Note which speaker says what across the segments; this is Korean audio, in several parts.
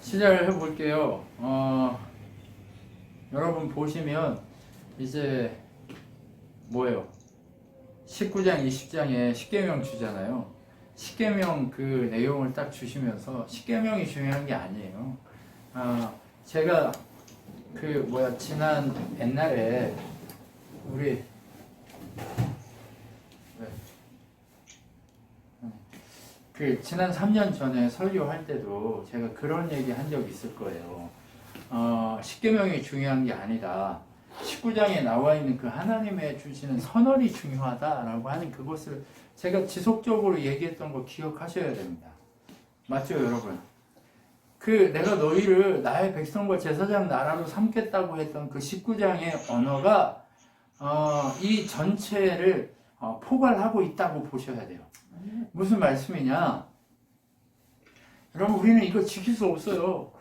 Speaker 1: 시작을 해볼게요. 여러분 보시면 이제 뭐예요? 19장, 20장에 십계명 주잖아요. 십계명 그 내용을 딱 주시면서 십계명이 중요한 게 아니에요. 제가 지난 옛날에 우리 지난 3년 전에 설교할 때도 제가 그런 얘기 한 적 있을 거예요. 십계명이 중요한 게 아니다. 19장에 나와 있는 그 하나님의 주시는 선언이 중요하다라고 하는 그것을 제가 지속적으로 얘기했던 거 기억하셔야 됩니다. 맞죠, 여러분? 내가 너희를 나의 백성과 제사장 나라로 삼겠다고 했던 그 19장의 언어가 이 전체를 포괄하고 있다고 보셔야 돼요. 무슨 말씀이냐? 여러분, 우리는 이거 지킬 수 없어요.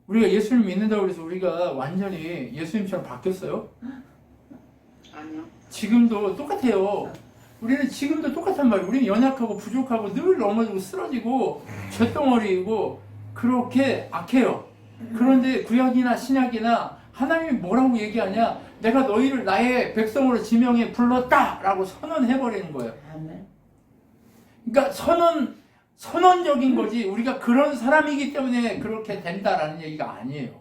Speaker 1: 우리가 예수님 믿는다고 해서 우리가 완전히 예수님처럼 바뀌었어요?
Speaker 2: 아니요.
Speaker 1: 지금도 똑같아요. 우리는 지금도 똑같단 말이에요. 우리는 연약하고 부족하고 늘 넘어지고 쓰러지고 쇳덩어리이고 그렇게 악해요. 그런데 구약이나 신약이나 하나님이 뭐라고 얘기하냐? 내가 너희를 나의 백성으로 지명해 불렀다! 라고 선언해버리는 거예요. 그러니까 선언적인 거지, 우리가 그런 사람이기 때문에 그렇게 된다라는 얘기가 아니에요.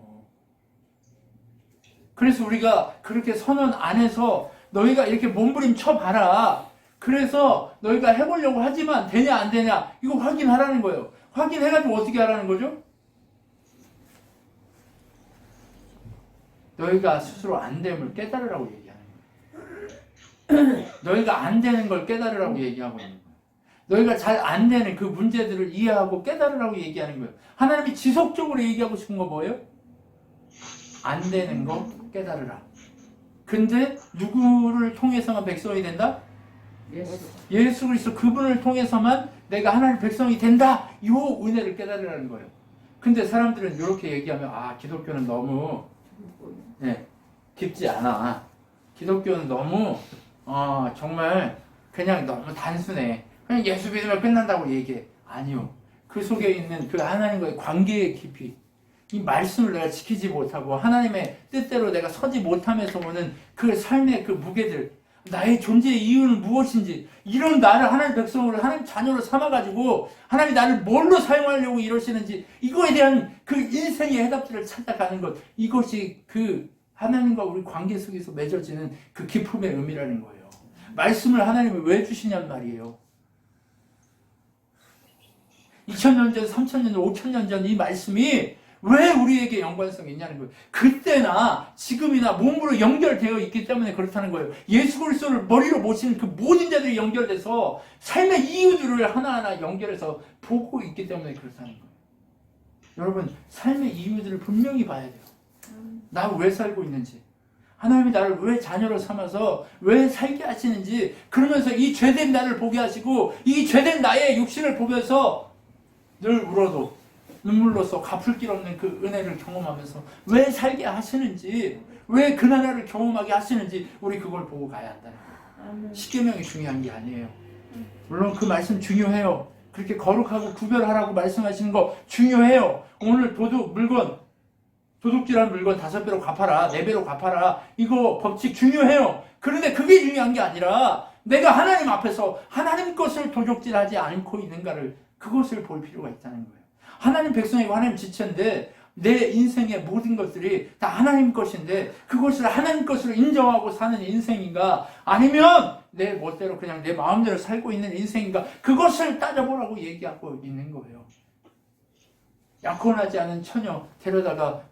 Speaker 1: 그래서 우리가 그렇게 선언 안에서 너희가 이렇게 몸부림 쳐봐라. 그래서 너희가 해보려고 하지만 되냐 안 되냐 이거 확인하라는 거예요. 확인해가지고 어떻게 하라는 거죠? 너희가 스스로 안 됨을 깨달으라고 얘기하는 거예요. 너희가 안 되는 걸 깨달으라고 얘기하고 있는 거예요. 너희가 잘 안 되는 그 문제들을 이해하고 깨달으라고 얘기하는 거예요. 하나님이 지속적으로 얘기하고 싶은 거 뭐예요? 안 되는 거 깨달으라. 근데 누구를 통해서만 백성이 된다? 예수 그리스도 그분을 통해서만 내가 하나님 백성이 된다. 이 은혜를 깨달으라는 거예요. 근데 사람들은 이렇게 얘기하면 기독교는 너무 깊지 않아. 기독교는 너무 정말 그냥 너무 단순해. 그냥 예수 믿으면 끝난다고 얘기해. 아니요. 그 속에 있는 그 하나님과의 관계의 깊이, 이 말씀을 내가 지키지 못하고 하나님의 뜻대로 내가 서지 못하면서 오는 그 삶의 그 무게들, 나의 존재의 이유는 무엇인지, 이런 나를 하나님 백성으로 하나님 자녀로 삼아가지고 하나님이 나를 뭘로 사용하려고 이러시는지, 이거에 대한 그 인생의 해답들을 찾아가는 것, 이것이 그 하나님과 우리 관계 속에서 맺어지는 그 기쁨의 의미라는 거예요. 말씀을 하나님이 왜 주시냔 말이에요. 2000년 전, 3000년 전, 5000년 전 이 말씀이 왜 우리에게 연관성이 있냐는 거예요. 그때나 지금이나 몸으로 연결되어 있기 때문에 그렇다는 거예요. 예수 그리스도를 머리로 모시는 그 모든 자들이 연결돼서 삶의 이유들을 하나하나 연결해서 보고 있기 때문에 그렇다는 거예요. 여러분, 삶의 이유들을 분명히 봐야 돼요. 나 왜 살고 있는지, 하나님이 나를 왜 자녀로 삼아서 왜 살게 하시는지, 그러면서 이 죄된 나를 보게 하시고 이 죄된 나의 육신을 보면서 늘 울어도 눈물로써 갚을 길 없는 그 은혜를 경험하면서 왜 살게 하시는지, 왜 그 나라를 경험하게 하시는지 우리 그걸 보고 가야 한다는 거예요. 십계명이 중요한 게 아니에요. 물론 그 말씀 중요해요. 그렇게 거룩하고 구별하라고 말씀하시는 거 중요해요. 오늘 도둑질한 물건 5배로 갚아라, 4배로 갚아라, 이거 법칙 중요해요. 그런데 그게 중요한 게 아니라 내가 하나님 앞에서 하나님 것을 도둑질하지 않고 있는가를, 그것을 볼 필요가 있다는 거예요. 하나님 백성이고 하나님 지체인데 내 인생의 모든 것들이 다 하나님 것인데 그것을 하나님 것으로 인정하고 사는 인생인가, 아니면 내 멋대로 그냥 내 마음대로 살고 있는 인생인가, 그것을 따져보라고 얘기하고 있는 거예요. 약혼하지 않은 처녀 데려다가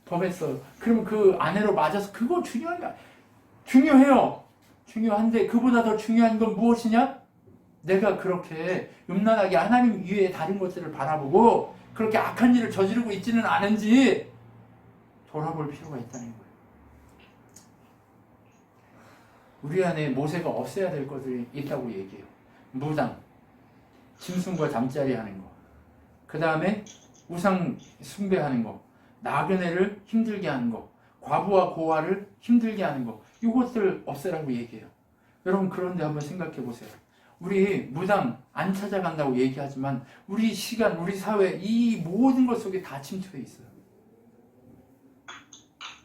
Speaker 1: 범했어요. 그러면 그 아내로 맞아서, 그거 중요한가? 중요해요. 중요한데 그보다 더 중요한 건 무엇이냐? 내가 그렇게 음란하게 하나님 이외의 다른 것들을 바라보고 그렇게 악한 일을 저지르고 있지는 않은지 돌아볼 필요가 있다는 거예요. 우리 안에 모세가 없애야 될 것들이 있다고 얘기해요. 무당, 짐승과 잠자리 하는 거, 그 다음에 우상 숭배하는 거, 나그네를 힘들게 하는 거, 과부와 고아를 힘들게 하는 거, 이것들 없애라고 얘기해요. 여러분, 그런데 한번 생각해 보세요. 우리 무당 안 찾아간다고 얘기하지만 우리 시간, 우리 사회 이 모든 것 속에 다 침투해 있어요.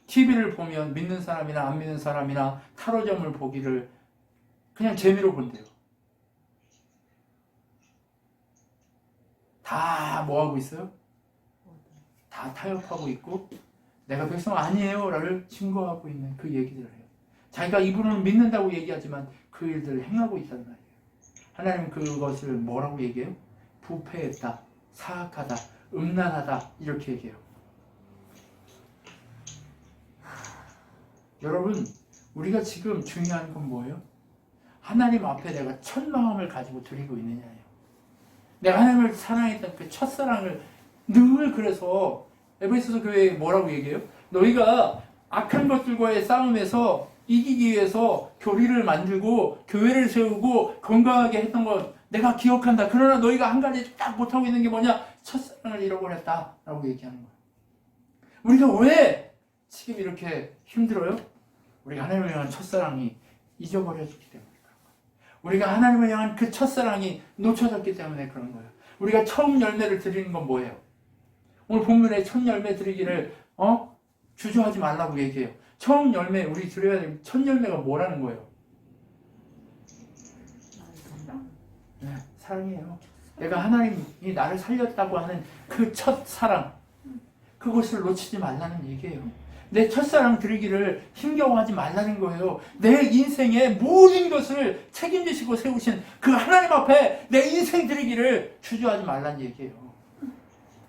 Speaker 1: TV를 보면 믿는 사람이나 안 믿는 사람이나 타로점을 보기를 그냥 재미로 본대요. 다 뭐하고 있어요? 다 타협하고 있고 내가 백성 아니에요 라를 증거하고 있는 그 얘기들을 해요. 자기가 입으로는 믿는다고 얘기하지만 그 일들을 행하고 있다는 말이에요. 하나님은 그것을 뭐라고 얘기해요? 부패했다, 사악하다, 음란하다 이렇게 얘기해요. 여러분, 우리가 지금 중요한 건 뭐예요? 하나님 앞에 내가 첫 마음을 가지고 드리고 있느냐예요. 내가 하나님을 사랑했던 그 첫사랑을 늘 그래서 에베소서 교회에 뭐라고 얘기해요? 너희가 악한 것들과의 싸움에서 이기기 위해서 교리를 만들고 교회를 세우고 건강하게 했던 것 내가 기억한다. 그러나 너희가 한 가지 딱 못하고 있는 게 뭐냐? 첫사랑을 잃어버렸다 라고 얘기하는 거예요. 우리가 왜 지금 이렇게 힘들어요? 우리가 하나님을 향한 첫사랑이 잊어버려졌기 때문에 그런 거예요. 우리가 하나님을 향한 그 첫사랑이 놓쳐졌기 때문에 그런 거예요. 우리가 처음 열매를 드리는 건 뭐예요? 오늘 본문에 첫 열매 드리기를 주저하지 말라고 얘기해요. 처음 열매 우리 드려야 될 첫 열매가 뭐라는 거예요? 네, 사랑이에요. 내가 하나님이 나를 살렸다고 하는 그 첫사랑 그것을 놓치지 말라는 얘기예요. 내 첫사랑 드리기를 힘겨워하지 말라는 거예요. 내 인생의 모든 것을 책임지시고 세우신 그 하나님 앞에 내 인생 드리기를 주저하지 말라는 얘기예요.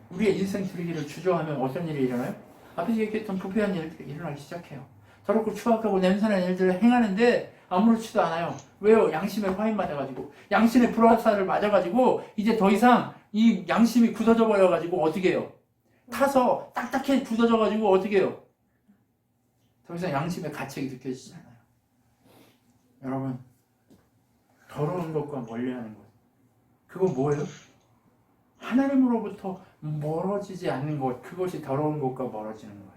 Speaker 1: 우리의 인생 드리기를 주저하면 어떤 일이 일어나요? 앞에서 얘기했던 부패한 일들이 일어나기 시작해요. 더럽고 추악하고 냄새나는 일들을 행하는데 아무렇지도 않아요. 왜요? 양심에 화인 맞아가지고 양심에 불화살을 맞아가지고 이제 더 이상 이 양심이 굳어져 버려가지고 어떻게 해요? 타서 딱딱해 굳어져가지고 어떻게 해요? 더 이상 양심의 가책이 느껴지지 않아요. 여러분, 더러운 것과 멀리하는 것 그거 뭐예요? 하나님으로부터 멀어지지 않는 것, 그것이 더러운 것과 멀어지는 거예요.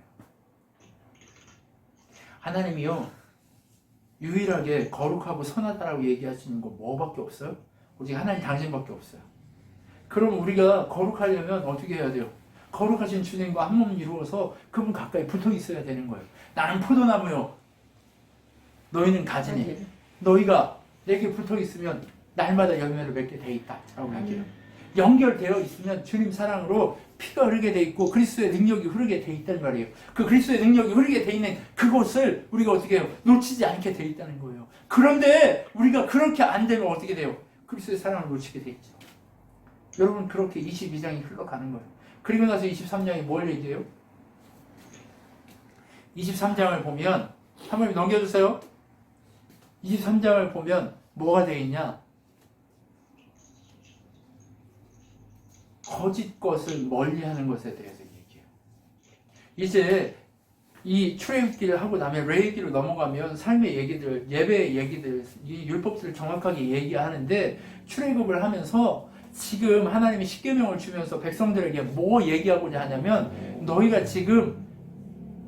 Speaker 1: 하나님이요, 유일하게 거룩하고 선하다라고 얘기하시는 거 뭐밖에 없어요? 오직 하나님 당신밖에 없어요. 그럼 우리가 거룩하려면 어떻게 해야 돼요? 거룩하신 주님과 한 몸 이루어서 그분 가까이 붙어 있어야 되는 거예요. 나는 포도나무요, 너희는 가지니 너희가 내게 붙어 있으면 날마다 열매를 맺게 돼 있다 라고 얘기해요. 연결되어 있으면 주님 사랑으로 피가 흐르게 돼 있고 그리스도의 능력이 흐르게 돼 있다는 말이에요. 그 그리스도의 능력이 흐르게 돼 있는 그것을 우리가 어떻게 해요? 놓치지 않게 돼 있다는 거예요. 그런데 우리가 그렇게 안 되면 어떻게 돼요? 그리스도의 사랑을 놓치게 돼 있죠. 여러분, 그렇게 22장이 흘러가는 거예요. 그리고 나서 23장이 뭘 얘기해요? 23장을 보면 한번 넘겨주세요. 23장을 보면 뭐가 되어 있냐? 거짓 것을 멀리하는 것에 대해서 얘기해요. 이제 이 출애굽기를 하고 나면 레위기로 넘어가면 삶의 얘기들, 예배의 얘기들, 이 율법들을 정확하게 얘기하는데 출애굽을 하면서 지금 하나님이 십계명을 주면서 백성들에게 뭐 얘기하고자 하냐면 너희가 지금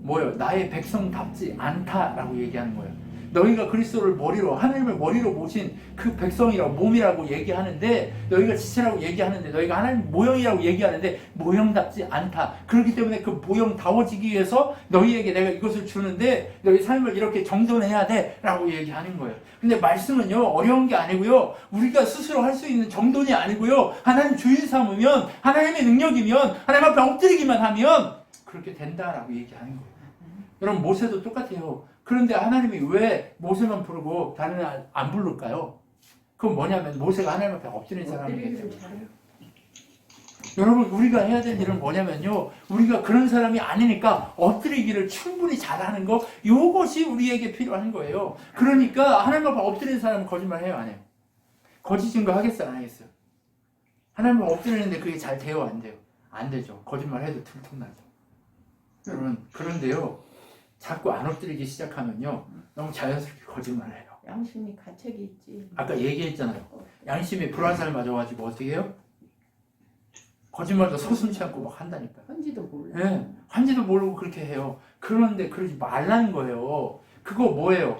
Speaker 1: 뭐예요? 나의 백성답지 않다라고 얘기하는 거예요. 너희가 그리스도를 머리로, 하나님을 머리로 모신 그 백성이라고, 몸이라고 얘기하는데 너희가 지체라고 얘기하는데 너희가 하나님 모형이라고 얘기하는데 모형답지 않다. 그렇기 때문에 그 모형다워지기 위해서 너희에게 내가 이것을 주는데 너희 삶을 이렇게 정돈해야 돼 라고 얘기하는 거예요. 근데 말씀은요, 어려운 게 아니고요, 우리가 스스로 할 수 있는 정돈이 아니고요, 하나님 주인 삼으면, 하나님의 능력이면, 하나님 앞에 엎드리기만 하면 그렇게 된다라고 얘기하는 거예요. 여러분, 모세도 똑같아요. 그런데 하나님이 왜 모세만 부르고 다른 안 부를까요? 그건 뭐냐면 모세가 하나님 앞에 엎드린 사람이기 때문에. 여러분, 우리가 해야 될 일은 뭐냐면요, 우리가 그런 사람이 아니니까 엎드리기를 충분히 잘하는 거, 이것이 우리에게 필요한 거예요. 그러니까 하나님 앞에 엎드리는 사람은 거짓말 해요, 안 해요? 거짓 증거 하겠어요, 안 하겠어요? 하나님 앞에 엎드리는데 그게 잘 돼요, 안 돼요? 안 되죠. 거짓말 해도 들통나죠. 여러분, 그런데요, 자꾸 안 엎드리기 시작하면요, 너무 자연스럽게 거짓말을 해요.
Speaker 3: 양심이 가책이 있지.
Speaker 1: 아까 얘기했잖아요. 양심에 불화살 맞아가지고 어떻게 해요? 거짓말도 서슴지 않고 막 한다니까요.
Speaker 3: 한지도 몰라.
Speaker 1: 네, 한지도 모르고 그렇게 해요. 그런데 그러지 말라는 거예요. 그거 뭐예요?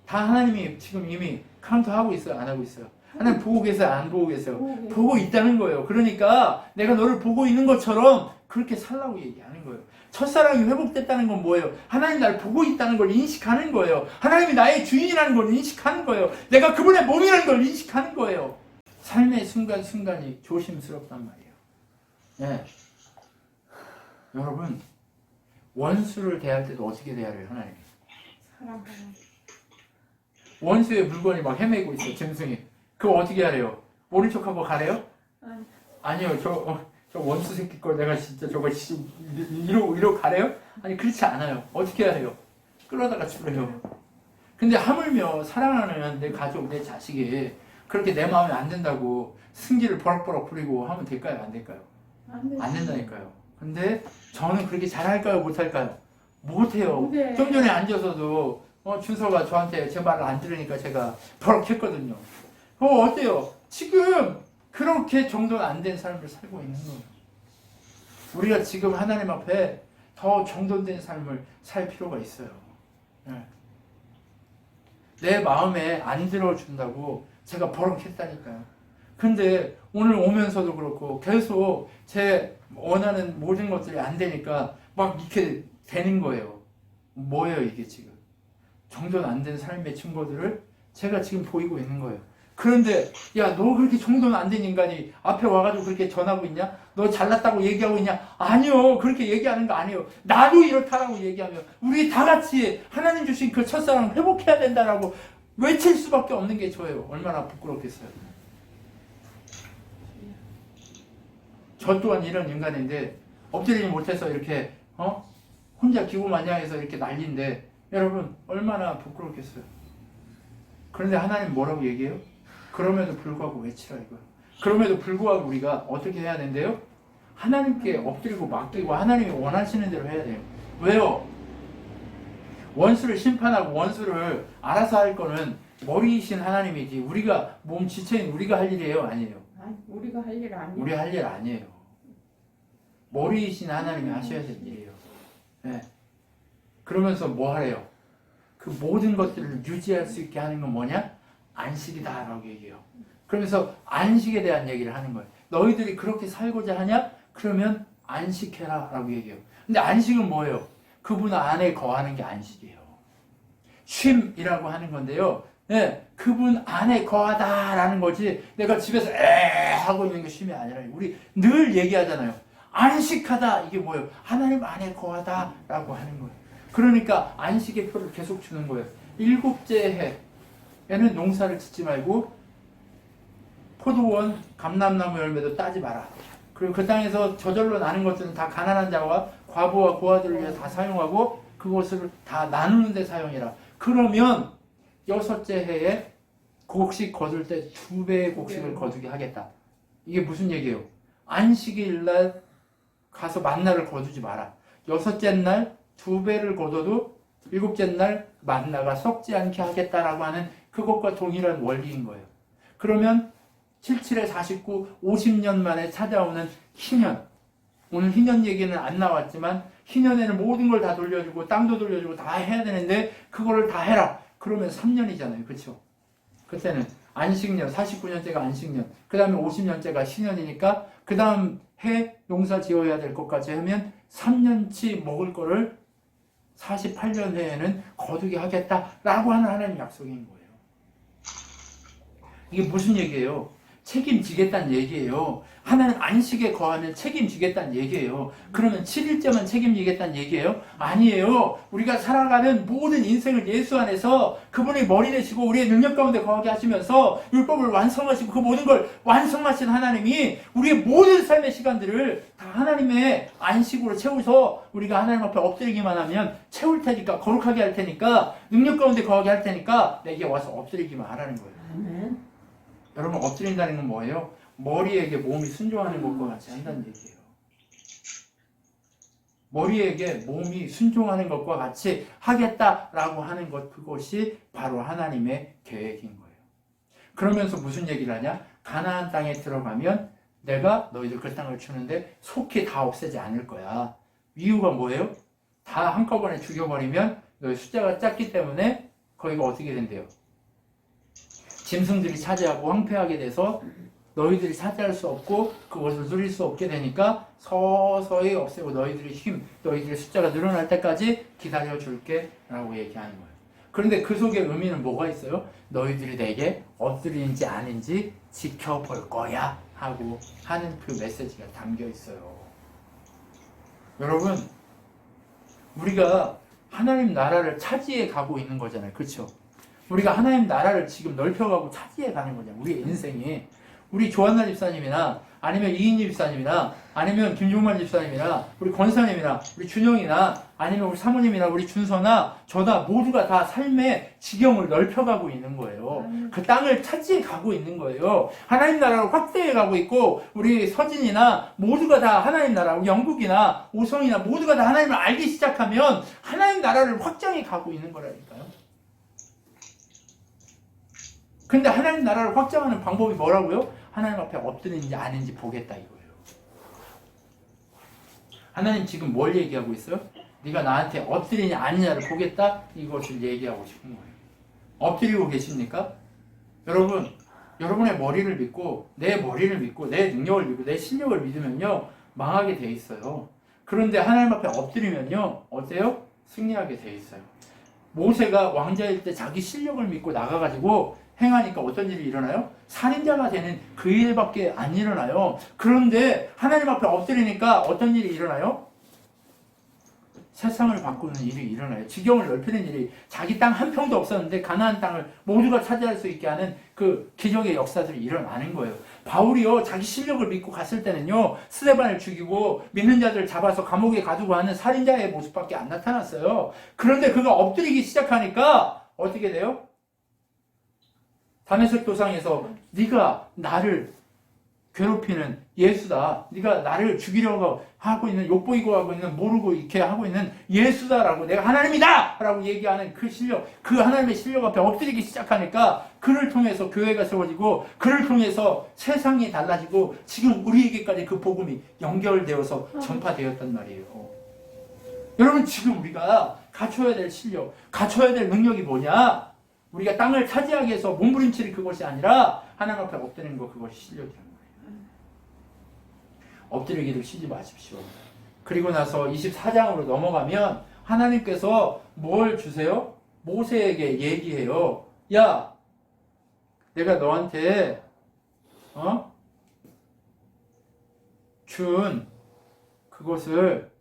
Speaker 1: 다 하나님이 지금 이미 카운트하고 있어요? 안 하고 있어요? 하나님 보고 계세요? 안 보고 계세요?
Speaker 3: 보고
Speaker 1: 보고 있다는 거예요. 그러니까 내가 너를 보고 있는 것처럼 그렇게 살라고 얘기하는 거예요. 첫사랑이 회복됐다는 건 뭐예요? 하나님 나를 보고 있다는 걸 인식하는 거예요. 하나님이 나의 주인이라는 걸 인식하는 거예요. 내가 그분의 몸이라는 걸 인식하는 거예요. 삶의 순간순간이 조심스럽단 말이에요. 네. 여러분, 원수를 대할 때도 어떻게 대해야 해요, 하나님?
Speaker 3: 사랑하는
Speaker 1: 원수의 물건이 막 헤매고 있어요, 짐승이. 그거 어떻게 하래요? 모른 척하고 가래요?
Speaker 3: 아니.
Speaker 1: 아니요, 저 원수 새끼 걸 내가 진짜 저거 이러고 가래요? 아니, 그렇지 않아요. 어떻게 해야 해요? 끌어다가 죽여요. 근데 하물며 사랑하는 내 가족, 내 자식이 그렇게 내 마음에 안 든다고 승기를 버럭버럭 부리고 하면 될까요? 안 될까요? 안 된다니까요. 근데 저는 그렇게 잘할까요? 못할까요? 못해요.
Speaker 3: 못해.
Speaker 1: 좀 전에 앉아서도 준서가 저한테 제 말을 안 들으니까 제가 버럭 했거든요. 어때요? 지금 그렇게 정도는 안 된 삶을 살고 있는 거예요. 우리가 지금 하나님 앞에 더 정돈된 삶을 살 필요가 있어요. 네. 내 마음에 안 들어준다고 제가 버럭 했다니까요. 근데 오늘 오면서도 그렇고 계속 제 원하는 모든 것들이 안 되니까 막 이렇게 되는 거예요. 뭐예요 이게 지금? 정돈 안 된 삶의 증거들을 제가 지금 보이고 있는 거예요. 그런데 야, 너 그렇게 정돈 안 된 인간이 앞에 와가지고 그렇게 전하고 있냐? 너 잘났다고 얘기하고 있냐? 아니요, 그렇게 얘기하는 거 아니에요. 나도 이렇다라고 얘기하면 우리 다 같이 하나님 주신 그 첫사랑 회복해야 된다라고 외칠 수밖에 없는 게 저예요. 얼마나 부끄럽겠어요. 저 또한 이런 인간인데 엎드리지 못해서 이렇게 혼자 기고만장해서 이렇게 난리인데 여러분 얼마나 부끄럽겠어요. 그런데 하나님 뭐라고 얘기해요? 그럼에도 불구하고 외치라 이거예요. 그럼에도 불구하고 우리가 어떻게 해야 된대요? 하나님께 엎드리고 맡기고 하나님이 원하시는 대로 해야 돼요. 왜요? 원수를 심판하고 원수를 알아서 할 거는 머리이신 하나님이지 우리가 몸 지체인 우리가 할 일이에요? 아니에요?
Speaker 3: 아니, 우리가 할 일 아니에요.
Speaker 1: 우리 할 일 아니에요. 머리이신 하나님이 하셔야 될 일이에요. 네. 그러면서 뭐 하래요? 그 모든 것들을 유지할 수 있게 하는 건 뭐냐? 안식이다라고 얘기해요. 그러면서 안식에 대한 얘기를 하는 거예요. 너희들이 그렇게 살고자 하냐? 그러면 안식해라 라고 얘기해요. 근데 안식은 뭐예요? 그분 안에 거하는 게 안식이에요. 쉼이라고 하는 건데요. 네, 그분 안에 거하다라는 거지 내가 집에서 하고 있는 게 쉼이 아니라 우리 늘 얘기하잖아요. 안식하다 이게 뭐예요? 하나님 안에 거하다라고 하는 거예요. 그러니까 안식의 표를 계속 주는 거예요. 7째 해에는 농사를 짓지 말고 포도원, 감람나무 열매도 따지 마라. 그리고 그 땅에서 저절로 나는 것들은 다 가난한 자와 과부와 고아들을 위해 다 사용하고 그것을 다 나누는 데 사용해라. 그러면 6째 해에 곡식 거둘 때 2배의 곡식을 거두게 하겠다. 이게 무슨 얘기예요? 안식일 날 가서 만나를 거두지 마라. 6째 날 2배를 거둬도 7째 날 만나가 썩지 않게 하겠다라고 하는 그것과 동일한 원리인 거예요. 그러면 77에 49, 50년 만에 찾아오는 희년. 오늘 희년 얘기는 안 나왔지만 희년에는 모든 걸 다 돌려주고 땅도 돌려주고 다 해야 되는데 그거를 다 해라. 그러면 3년이잖아요. 그렇죠? 그때는 안식년, 49년째가 안식년, 그 다음에 50년째가 신년이니까 그 다음 해 농사 지어야 될 것까지 하면 3년치 먹을 거를 48년 해에는 거두게 하겠다라고 하는 하나님 약속인 거예요. 이게 무슨 얘기예요? 책임지겠다는 얘기예요. 하나는 안식에 거하면 책임지겠다는 얘기예요. 그러면 7일째만 책임지겠다는 얘기예요? 아니에요. 우리가 살아가는 모든 인생을 예수 안에서 그분의 머리 되시고 우리의 능력 가운데 거하게 하시면서 율법을 완성하시고 그 모든 걸 완성하신 하나님이 우리의 모든 삶의 시간들을 다 하나님의 안식으로 채워서 우리가 하나님 앞에 엎드리기만 하면 채울 테니까 거룩하게 할 테니까 능력 가운데 거하게 할 테니까 내게 와서 엎드리기만 하라는 거예요.
Speaker 3: 아멘.
Speaker 1: 여러분 엎드린다는 건 뭐예요? 머리에게 몸이 순종하는 것과 같이 한다는 얘기예요. 머리에게 몸이 순종하는 것과 같이 하겠다라고 하는 것, 그것이 바로 하나님의 계획인 거예요. 그러면서 무슨 얘기를 하냐? 가나안 땅에 들어가면 내가 너희들 그 땅을 주는데 속히 다 없애지 않을 거야. 이유가 뭐예요? 다 한꺼번에 죽여버리면 너희 숫자가 작기 때문에 거기가 어떻게 된대요? 짐승들이 차지하고 황폐하게 돼서 너희들이 차지할 수 없고 그것을 누릴 수 없게 되니까 서서히 없애고 너희들의 숫자가 늘어날 때까지 기다려줄게 라고 얘기하는 거예요. 그런데 그 속에 의미는 뭐가 있어요? 너희들이 내게 엎드리는지 아닌지 지켜볼 거야 하고 하는 그 메시지가 담겨 있어요. 여러분, 우리가 하나님 나라를 차지해 가고 있는 거잖아요. 그렇죠? 우리가 하나님 나라를 지금 넓혀가고 차지해 가는 거잖아요. 우리의 인생이. 우리 조한나 집사님이나 아니면 이인희 집사님이나 아니면 김종만 집사님이나 우리 권사님이나 우리 준영이나 아니면 우리 사모님이나 우리 준서나 저나 모두가 다 삶의 지경을 넓혀가고 있는 거예요. 그 땅을 차지해 가고 있는 거예요. 하나님 나라를 확대해 가고 있고 우리 서진이나 모두가 다 하나님 나라, 우리 영국이나 오성이나 모두가 다 하나님을 알기 시작하면 하나님 나라를 확장해 가고 있는 거라니까요. 근데 하나님 나라를 확장하는 방법이 뭐라고요? 하나님 앞에 엎드리는지 아닌지 보겠다 이거예요. 하나님 지금 뭘 얘기하고 있어요? 네가 나한테 엎드리냐 아니냐를 보겠다 이것을 얘기하고 싶은 거예요. 엎드리고 계십니까? 여러분, 여러분의 머리를 믿고 내 머리를 믿고 내 능력을 믿고 내 실력을 믿으면요 망하게 돼 있어요. 그런데 하나님 앞에 엎드리면요 어때요? 승리하게 돼 있어요. 모세가 왕자일 때 자기 실력을 믿고 나가가지고 행하니까 어떤 일이 일어나요? 살인자가 되는 그 일밖에 안 일어나요. 그런데 하나님 앞에 엎드리니까 어떤 일이 일어나요? 세상을 바꾸는 일이 일어나요. 지경을 넓히는 일이, 자기 땅 한 평도 없었는데 가나안 땅을 모두가 차지할 수 있게 하는 그 기적의 역사들이 일어나는 거예요. 바울이요 자기 실력을 믿고 갔을 때는요 스데반을 죽이고 믿는 자들을 잡아서 감옥에 가두고 하는 살인자의 모습밖에 안 나타났어요. 그런데 그가 엎드리기 시작하니까 어떻게 돼요? 다메섹 도상에서 네가 나를 괴롭히는 예수다. 네가 나를 죽이려고 하고 있는, 욕보이고 하고 있는, 모르고 이렇게 하고 있는 예수다라고, 내가 하나님이다! 라고 얘기하는 그 실력, 그 하나님의 실력 앞에 엎드리기 시작하니까 그를 통해서 교회가 세워지고 그를 통해서 세상이 달라지고 지금 우리에게까지 그 복음이 연결되어서 전파되었단 말이에요. 여러분, 지금 우리가 갖춰야 될 실력, 갖춰야 될 능력이 뭐냐? 우리가 땅을 차지하기 위해서 몸부림치는 그것이 아니라 하나님 앞에 엎드리는 것, 그것이 실력이라는 거예요. 엎드리기를 쉬지 마십시오. 그리고 나서 24장으로 넘어가면 하나님께서 뭘 주세요? 모세에게 얘기해요. 야, 내가 너한테 준 그것을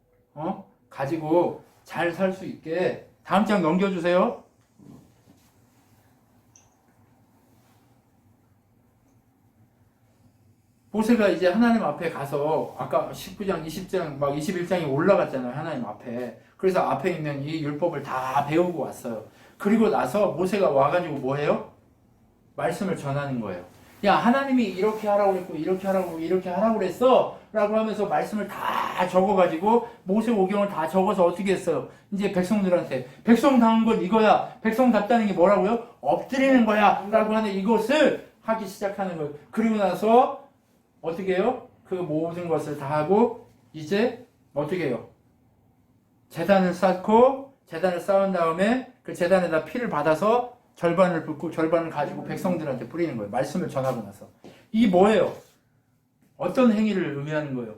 Speaker 1: 가지고 잘 살 수 있게, 다음 장 넘겨주세요. 모세가 이제 하나님 앞에 가서 아까 19장, 20장, 막 21장이 올라갔잖아요. 하나님 앞에. 그래서 앞에 있는 이 율법을 다 배우고 왔어요. 그리고 나서 모세가 와가지고 뭐 해요? 말씀을 전하는 거예요. 야, 하나님이 이렇게 하라고 그랬고 이렇게 하라고 그랬어 라고 하면서 말씀을 다 적어가지고 모세오경을 다 적어서 어떻게 했어요? 이제 백성들한테 백성 당한 건 이거야. 백성답다는 게 뭐라고요? 엎드리는 거야 라고 하는 이것을 하기 시작하는 거예요. 그리고 나서 어떻게 해요? 그 모든 것을 다 하고 이제 어떻게 해요? 제단을 쌓고, 제단을 쌓은 다음에 그 제단에다 피를 받아서 절반을 붓고 절반을 가지고 백성들한테 뿌리는 거예요. 말씀을 전하고 나서. 이게 뭐예요? 어떤 행위를 의미하는 거예요?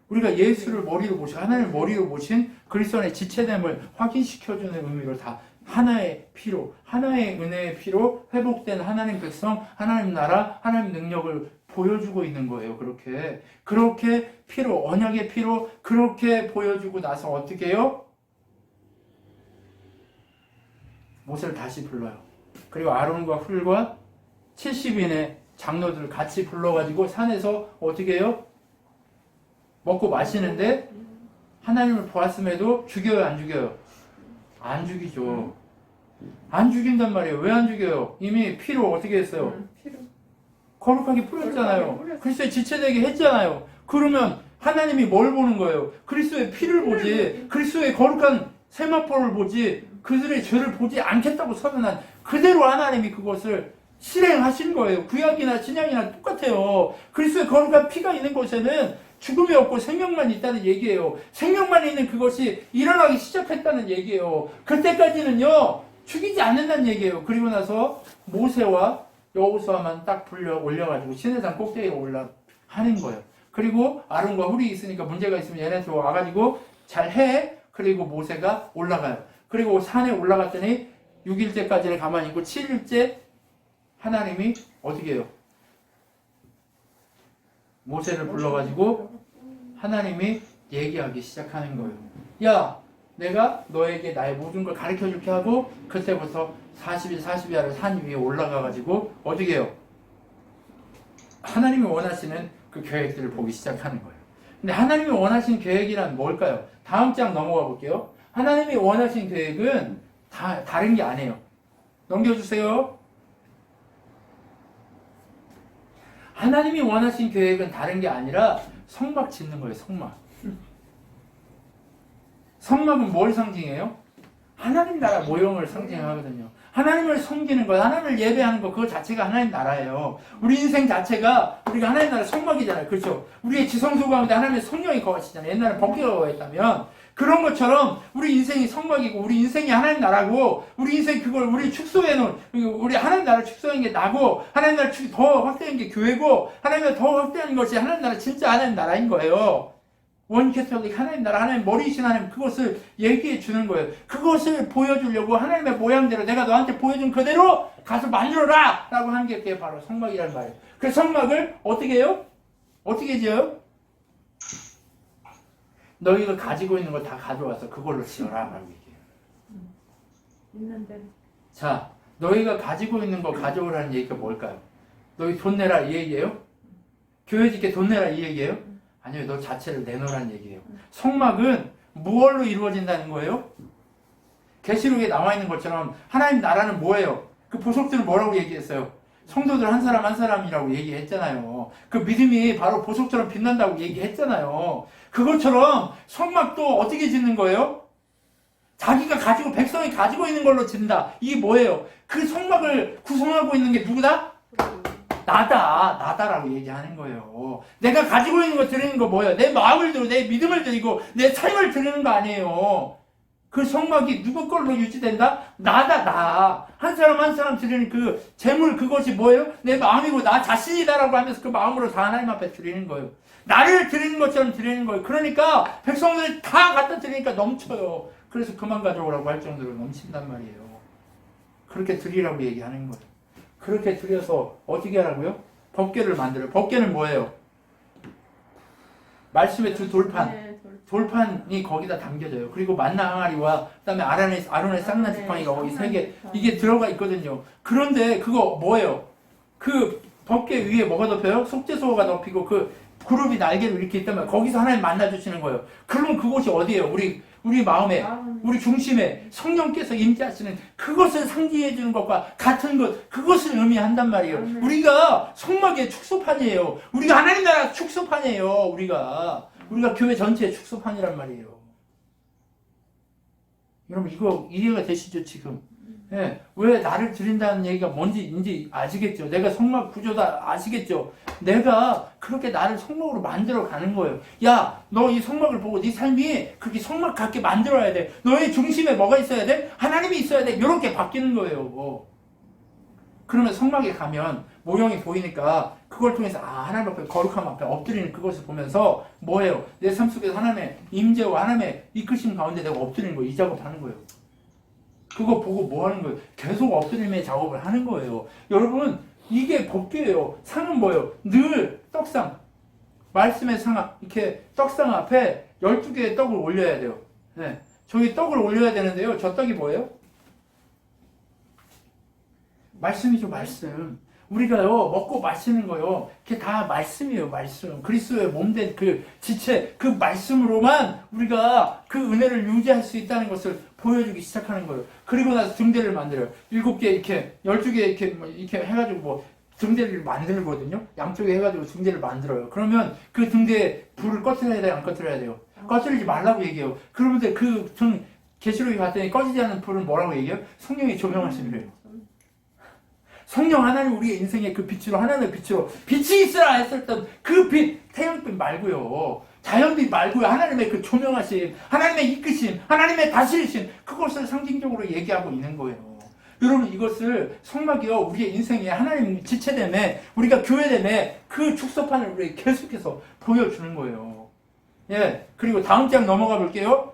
Speaker 1: 우리가 예수를 머리로 모신, 하나님을 머리로 모신 그리스도 안의 지체됨을 확인시켜주는 의미로 다 하나의 피로, 하나의 은혜의 피로 회복된 하나님 백성, 하나님 나라, 하나님 능력을 보여주고 있는 거예요. 그렇게 피로, 언약의 피로 그렇게 보여주고 나서 어떻게 해요? 모세를 다시 불러요. 그리고 아론과 훌과 70인의 장로들을 같이 불러가지고 산에서 어떻게 해요? 먹고 마시는데 하나님을 보았음에도 죽여요, 안 죽여요? 안 죽이죠. 안 죽인단 말이에요. 왜 안 죽여요? 이미 피로 어떻게 했어요?
Speaker 3: 피로.
Speaker 1: 거룩하게 뿌렸잖아요. 그리스도의 지체되게 했잖아요. 그러면 하나님이 뭘 보는 거예요? 그리스도의 피를 보지, 그리스도의 거룩한 세마포를 보지, 그들의 죄를 보지 않겠다고 선언한 그대로 하나님이 그것을 실행하신 거예요. 구약이나 신약이나 똑같아요. 그리스도의 거룩한 피가 있는 곳에는 죽음이 없고 생명만 있다는 얘기예요. 생명만 있는 그것이 일어나기 시작했다는 얘기예요. 그때까지는요, 죽이지 않는다는 얘기예요. 그리고 나서 모세와 여호수아만 딱 올려가지고 시내산 꼭대기로 하는 거예요. 그리고 아론과 훌이 있으니까 문제가 있으면 얘네들 와가지고 잘 해. 그리고 모세가 올라가요. 그리고 산에 올라갔더니 6일째까지는 가만히 있고 7일째 하나님이 어떻게 해요? 모세를 불러가지고 하나님이 얘기하기 시작하는 거예요. 야, 내가 너에게 나의 모든 걸 가르쳐 줄게 하고 그때부터 40일 40야를 산 위에 올라가가지고 어떻게 해요? 하나님이 원하시는 그 계획들을 보기 시작하는 거예요. 근데 하나님이 원하시는 계획이란 뭘까요? 다음 장 넘어가 볼게요. 하나님이 원하시는 계획은 다른 게 아니에요. 넘겨주세요. 하나님이 원하신 계획은 다른 게 아니라 성막 짓는 거예요. 성막. 성막은 뭘 상징해요? 하나님 나라 모형을 상징하거든요. 하나님을 섬기는 것, 하나님을 예배하는 것, 그거 자체가 하나님 나라예요. 우리 인생 자체가 우리가 하나님 나라 성막이잖아요. 그렇죠? 우리의 지성소 가운데 하나님의 성령이 거하시잖아요. 옛날에 법궤가 거했다면 그런 것처럼 우리 인생이 성막이고 우리 인생이 하나님 나라고 우리 인생 그걸 우리 축소해 놓은 우리 하나님 나라 축소한 게 나고 하나님 나라 더 확대한 게 교회고 하나님 나라 더 확대한 것이 하나님 나라 진짜 하나님 나라인 거예요. 원캐톨릭 하나님 나라 하나님 머리이신 하나님 그것을 얘기해 주는 거예요. 그것을 보여주려고 하나님의 모양대로 내가 너한테 보여준 그대로 가서 만들어라 라고 하는 게 그게 바로 성막이라는 말이에요. 그 성막을 어떻게 해요? 어떻게 지어요? 너희가 가지고 있는 거 다 가져와서 그걸로 지어라 라고 얘기해요.
Speaker 3: 있는데.
Speaker 1: 자, 너희가 가지고 있는 거 가져오라는 얘기가 뭘까요? 너희 돈 내라 이 얘기예요? 교회 짓게 돈 내라 이 얘기예요? 아니요, 너 자체를 내놓으라는 얘기예요. 성막은 무엇로 이루어진다는 거예요? 계시록에 나와 있는 것처럼 하나님 나라는 뭐예요? 그 보석들은 뭐라고 얘기했어요? 성도들 한 사람 한 사람이라고 얘기했잖아요. 그 믿음이 바로 보석처럼 빛난다고 얘기했잖아요. 그것처럼 성막도 어떻게 짓는 거예요? 자기가 가지고 백성이 가지고 있는 걸로 짓는다. 이게 뭐예요? 그 성막을 구성하고 있는 게 누구다? 나다라고 얘기하는 거예요. 내가 가지고 있는 거 드리는 거 뭐예요? 내 마음을 드리고 내 믿음을 드리고 내 삶을 드리는 거 아니에요. 그 성막이 누구 걸로 유지된다? 나다, 나. 한 사람 한 사람 드리는 그 재물 그것이 뭐예요? 내 마음이고 나 자신이다라고 하면서 그 마음으로 다 하나님 앞에 드리는 거예요. 나를 드리는 것처럼 드리는 거예요. 그러니까 백성들이 다 갖다 드리니까 넘쳐요. 그래서 그만 가져오라고 할 정도로 넘친단 말이에요. 그렇게 드리라고 얘기하는 거예요. 그렇게 드려서 어떻게 하라고요? 법궤를 만들어요. 법궤는 뭐예요? 말씀의 두 돌판.
Speaker 3: 네,
Speaker 1: 돌판이 거기다 담겨져요. 그리고 만나 항아리와 그다음에 아론의 쌍난 지팡이가 거기 세 개 이게 들어가 있거든요. 그런데 그거 뭐예요? 그 법궤 위에 뭐가 덮여요? 속죄소가 덮이고 그 그룹이 날개로 이렇게 있다면 거기서 하나님 만나 주시는 거예요. 그러면 그곳이 어디예요? 우리 마음에 우리 중심에 성령께서 임재하시는 그것을 상징해 주는 것과 같은 것 그것을 의미한단 말이에요. 우리가 성막의 축소판이에요. 우리가 하나님 나라 축소판이에요. 우리가 교회 전체의 축소판이란 말이에요. 여러분 이거 이해가 되시죠 지금? 예, 왜 나를 드린다는 얘기가 뭔지 이제 아시겠죠? 내가 성막 구조다 아시겠죠? 내가 그렇게 나를 성막으로 만들어 가는 거예요. 야, 너 이 성막을 보고 네 삶이 그렇게 성막 같게 만들어야 돼. 너의 중심에 뭐가 있어야 돼? 하나님이 있어야 돼. 이렇게 바뀌는 거예요. 그러면 성막에 가면 모형이 보이니까 그걸 통해서 하나님 앞에 거룩함 앞에 엎드리는 그것을 보면서 뭐예요? 내 삶 속에서 하나님의 임재와 하나님의 이끄심 가운데 내가 엎드리는 거예요. 이 작업하는 거예요. 그거 보고 뭐 하는 거예요? 계속 엎드림의 작업을 하는 거예요. 여러분 이게 법궤예요. 상은 뭐예요? 늘 떡상 말씀의 상 이렇게 떡상 앞에 12개의 떡을 올려야 돼요. 네. 저기 떡을 올려야 되는데요. 저 떡이 뭐예요? 말씀이죠. 말씀. 우리가요 먹고 마시는 거요. 그게 다 말씀이에요. 말씀. 그리스도의 몸된 그 지체 그 말씀으로만 우리가 그 은혜를 유지할 수 있다는 것을 보여주기 시작하는 거예요. 그리고 나서 등대를 만들어요. 7개 이렇게 12개 이렇게 해가지고 뭐 등대를 만들거든요. 양쪽에 해가지고 등대를 만들어요. 그러면 그 등대에 불을 꺼트려야 돼요? 안 꺼트려야 돼요? 꺼트리지 말라고 얘기해요. 그러면서 그 계시록에 갔더니 꺼지지 않는 불은 뭐라고 얘기해요? 성령이 조명하심이래요. 성령 하나님 우리의 인생의 그 빛으로 하나님의 빛으로 빛이 있으라 했었던 그 빛 태양빛 말고요 자연빛 말고요 하나님의 그 조명하심 하나님의 이끄심 하나님의 다스리심 그것을 상징적으로 얘기하고 있는 거예요. 여러분 이것을 성막이요 우리의 인생에 하나님 지체됨에 우리가 교회됨에 그 축소판을 우리 계속해서 보여주는 거예요. 예, 그리고 다음 장 넘어가 볼게요.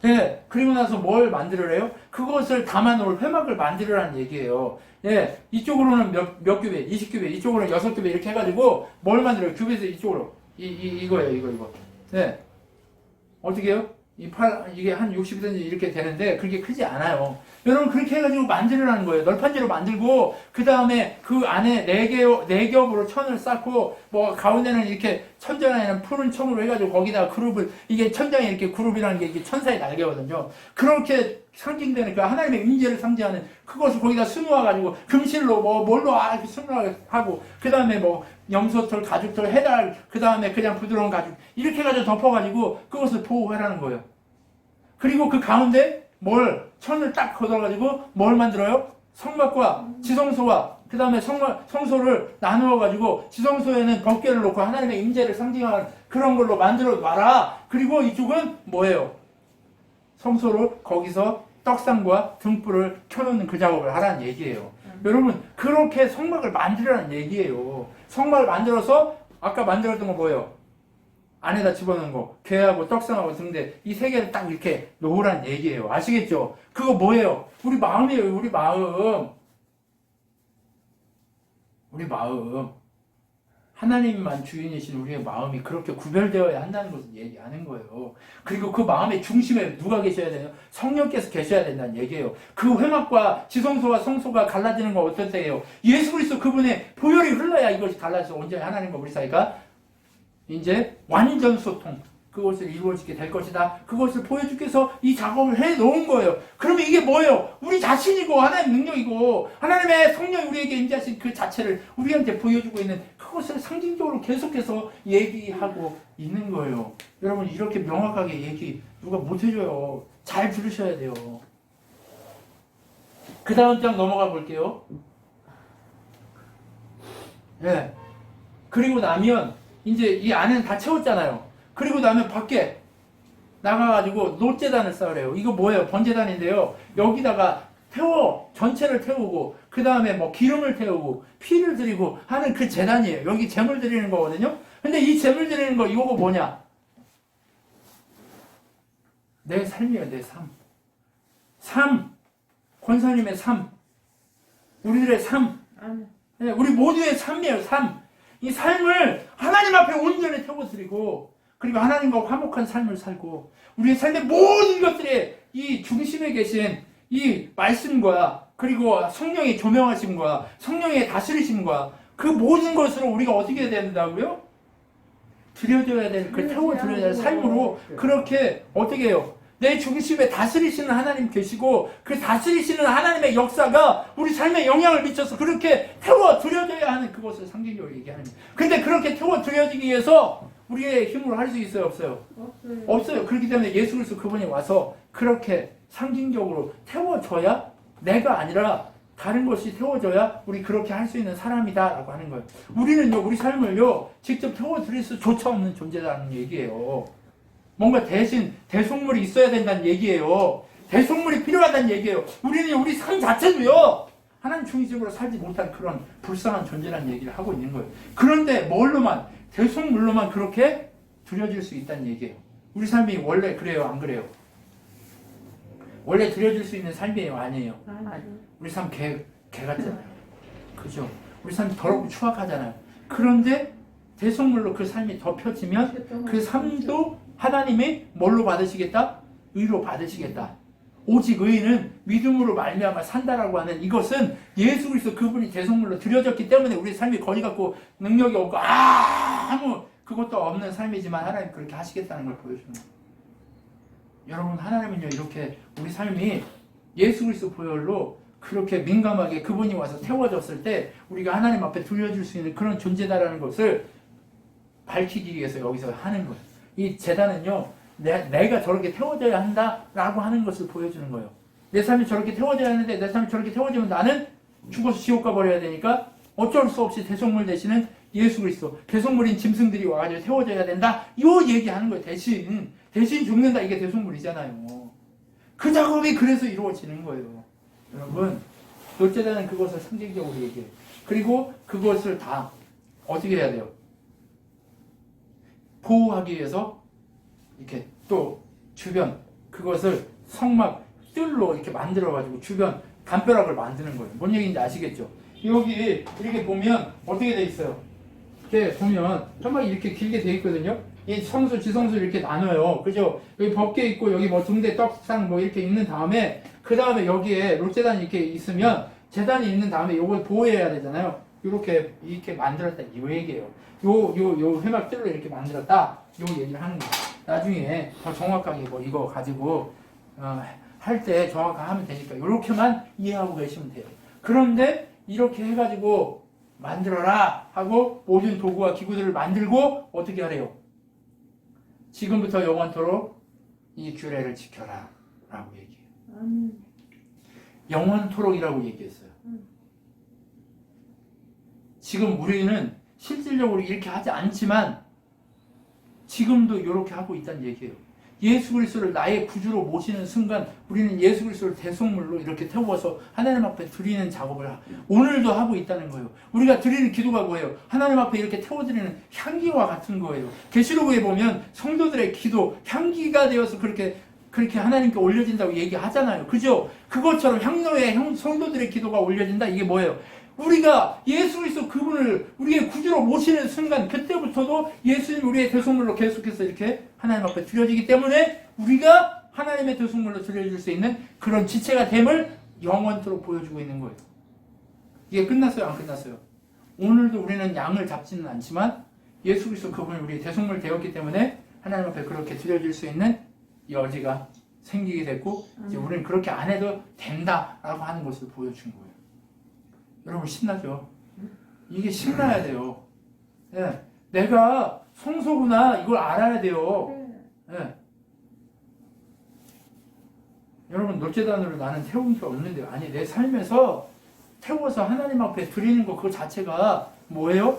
Speaker 1: 예, 그리고 나서 뭘 만들으래요? 그것을 담아놓을 회막을 만들으라는 얘기예요. 예, 이쪽으로는 몇 규빗, 20규빗, 이쪽으로는 6규빗 이렇게 해가지고 뭘 만들어요? 규빗을 이쪽으로. 이거예요, 이거. 예. 어떻게 해요? 이게 한 60cm 이렇게 되는데 그렇게 크지 않아요. 여러분 그렇게 해가지고 만들으라는 거예요. 널판지로 만들고 그 다음에 그 안에 네 겹으로 천을 쌓고 뭐 가운데는 이렇게 천장에는 푸른 청으로 해가지고 거기다가 그룹을 이게 천장에 이렇게 그룹이라는 게 이게 천사의 날개거든요. 그렇게 상징되는 그 하나님의 임재를 상징하는 그것을 거기다 수놓아가지고 금실로 뭘로 이렇게 수놓아하고 그 다음에 뭐 염소털, 가죽털, 해달 그 다음에 그냥 부드러운 가죽 이렇게 해가지고 덮어가지고 그것을 보호하라는 거예요. 그리고 그 가운데 천을 딱 걷어가지고 뭘 만들어요? 성막과 지성소와 그 다음에 성소를 나누어가지고 지성소에는 덮개를 놓고 하나님의 임재를 상징하는 그런 걸로 만들어 놔라. 그리고 이쪽은 뭐예요? 성소를 거기서 떡상과 등불을 켜놓는 그 작업을 하라는 얘기예요. 여러분 그렇게 성막을 만들라는 얘기예요. 성막을 만들어서 아까 만들었던 거 뭐예요? 안에다 집어넣은 거 괴하고 떡상하고 등대 이 세 개를 딱 이렇게 놓으라는 얘기예요. 아시겠죠? 그거 뭐예요? 우리 마음이에요. 우리 마음. 하나님만 주인이신 우리의 마음이 그렇게 구별되어야 한다는 것을 얘기하는 거예요. 그리고 그 마음의 중심에 누가 계셔야 되나요? 성령께서 계셔야 된다는 얘기예요. 그 회막과 지성소와 성소가 갈라지는 건 어떨 때예요? 예수 그리스도 그분의 보혈이 흘러야 이것이 달라져서 온전히 하나님과 우리 사이가 이제 완전 소통 그것을 이루어지게 될 것이다. 그것을 보여주께서 이 작업을 해 놓은 거예요. 그러면 이게 뭐예요? 우리 자신이고 하나님의 능력이고 하나님의 성령이 우리에게 임재하신 그 자체를 우리한테 보여주고 있는 그것을 상징적으로 계속해서 얘기하고 있는 거예요. 여러분 이렇게 명확하게 얘기 누가 못 해줘요. 잘 들으셔야 돼요. 그 다음 장 넘어가 볼게요. 네. 그리고 나면 이제 이 안에는 다 채웠잖아요. 그리고 나면 밖에 나가가지고 노재단을 쌓으래요. 이거 뭐예요? 번제단인데요. 여기다가 전체를 태우고 그 다음에 뭐 기름을 태우고 피를 드리고 하는 그 제단이에요. 여기 제물 드리는 거거든요. 근데 이 제물 드리는 거 이거가 뭐냐? 내 삶이에요. 내 삶. 권사님의 삶. 우리들의 삶. 네, 우리 모두의 삶이에요. 삶. 이 삶을 하나님 앞에 온전히 태워드리고 그리고 하나님과 화목한 삶을 살고 우리의 삶의 모든 것들이 이 중심에 계신 이 말씀과 그리고 성령의 조명하심과 성령의 다스리심과 그 모든 것으로 우리가 어떻게 해야 된다고요? 드려져야 될, 태워드려야 될 삶으로 그렇게 어떻게 해요? 내 중심에 다스리시는 하나님 계시고 그 다스리시는 하나님의 역사가 우리 삶에 영향을 미쳐서 그렇게 태워드려져야 하는 그것을 상징적으로 얘기하는 거예요. 근데 그렇게 태워드려지기 위해서 우리의 힘으로 할 수 있어요? 없어요? 없어요. 그렇기 때문에 예수 그리스도 그분이 와서 그렇게 상징적으로 태워줘야 내가 아니라 다른 것이 태워져야 우리 그렇게 할 수 있는 사람이다 라고 하는 거예요. 우리는요 우리 삶을요 직접 태워드릴 수조차 없는 존재라는 얘기예요. 뭔가 대신 대속물이 있어야 된다는 얘기예요. 대속물이 필요하다는 얘기예요. 우리는 우리 삶 자체도요 하나님 중심으로 살지 못한 그런 불쌍한 존재라는 얘기를 하고 있는 거예요. 그런데 대속물로만 그렇게 드려질 수 있다는 얘기예요. 우리 삶이 원래 그래요? 안 그래요? 원래 드려질 수 있는 삶이에요? 아니에요? 우리 삶 개 같잖아요. 그죠? 우리 삶이 더럽고 추악하잖아요. 그런데 대속물로 그 삶이 덮여지면 그 삶도 하나님이 뭘로 받으시겠다? 의로 받으시겠다. 오직 의인은 믿음으로 말미암아 산다라고 하는 이것은 예수 그리스도 그분이 대속물로 드려졌기 때문에 우리 삶이 거지 같고 능력이 없고 아무 그것도 없는 삶이지만 하나님 그렇게 하시겠다는 걸 보여주는 거예요. 여러분 하나님은요 이렇게 우리 삶이 예수 그리스도 보혈로 그렇게 민감하게 그분이 와서 태워졌을 때 우리가 하나님 앞에 드려줄 수 있는 그런 존재다라는 것을 밝히기 위해서 여기서 하는 거예요. 이 제단은요 내가 저렇게 태워져야 한다라고 하는 것을 보여주는 거예요. 내 삶이 저렇게 태워져야 하는데 내 삶이 저렇게 태워지면 나는 죽어서 지옥 가버려야 되니까 어쩔 수 없이 대속물 되시는 예수 그리스도 대속물인 짐승들이 와가지고 태워져야 된다 이 얘기하는 거예요. 대신 죽는다 이게 대속물이잖아요. 그 작업이 그래서 이루어지는 거예요. 여러분, 롯제단은 그것을 상징적으로 얘기해요. 그리고 그것을 다 어떻게 해야 돼요? 보호하기 위해서 이렇게 또 주변 그것을 성막 뜰로 이렇게 만들어가지고 주변 담벼락을 만드는 거예요. 뭔 얘기인지 아시겠죠? 여기 이렇게 보면 어떻게 돼 있어요? 이렇게 보면 천막이 이렇게 길게 돼 있거든요. 이 성수, 지성수 이렇게 나눠요. 그죠? 여기 법계 있고 여기 뭐 등대 떡상 뭐 이렇게 있는 다음에 그 다음에 여기에 롯제단이 이렇게 있으면 재단이 있는 다음에 요걸 보호해야 되잖아요. 이렇게 만들었다 이 얘기예요. 요 회막들로 이렇게 만들었다 요 얘기를 하는 거예요. 나중에 더 정확하게 뭐 이거 가지고 할 때 정확하게 하면 되니까 이렇게만 이해하고 계시면 돼요. 그런데 이렇게 해가지고 만들어라 하고 모든 도구와 기구들을 만들고 어떻게 하래요? 지금부터 영원토록 이 규례를 지켜라 라고 얘기해요. 영원토록이라고 얘기했어요. 지금 우리는 실질적으로 이렇게 하지 않지만 지금도 이렇게 하고 있다는 얘기예요. 예수 그리스도를 나의 구주로 모시는 순간 우리는 예수 그리스도를 대속물로 이렇게 태워서 하나님 앞에 드리는 작업을 오늘도 하고 있다는 거예요. 우리가 드리는 기도가 뭐예요? 하나님 앞에 이렇게 태워드리는 향기와 같은 거예요. 계시록에 보면 성도들의 기도 향기가 되어서 그렇게 하나님께 올려진다고 얘기하잖아요. 그죠? 그것처럼 향로에 성도들의 기도가 올려진다. 이게 뭐예요? 우리가 예수 그리스도 그분을 우리의 구주로 모시는 순간 그때부터도 예수님 우리의 대속물로 계속해서 이렇게 하나님 앞에 드려지기 때문에 우리가 하나님의 대속물로 드려질 수 있는 그런 지체가 됨을 영원토록 보여주고 있는 거예요. 이게 끝났어요? 안 끝났어요? 오늘도 우리는 양을 잡지는 않지만 예수 그리스도 그분이 우리의 대속물 되었기 때문에 하나님 앞에 그렇게 드려질 수 있는 여지가 생기게 됐고 이제 우리는 그렇게 안 해도 된다라고 하는 것을 보여준 거예요. 여러분 신나죠? 이게 신나야 돼요. 네. 내가 성소구나 이걸 알아야 돼요. 네. 여러분 롯제단으로 나는 태운 게 없는데 아니 내 삶에서 태워서 하나님 앞에 드리는 거 그거 자체가 뭐예요?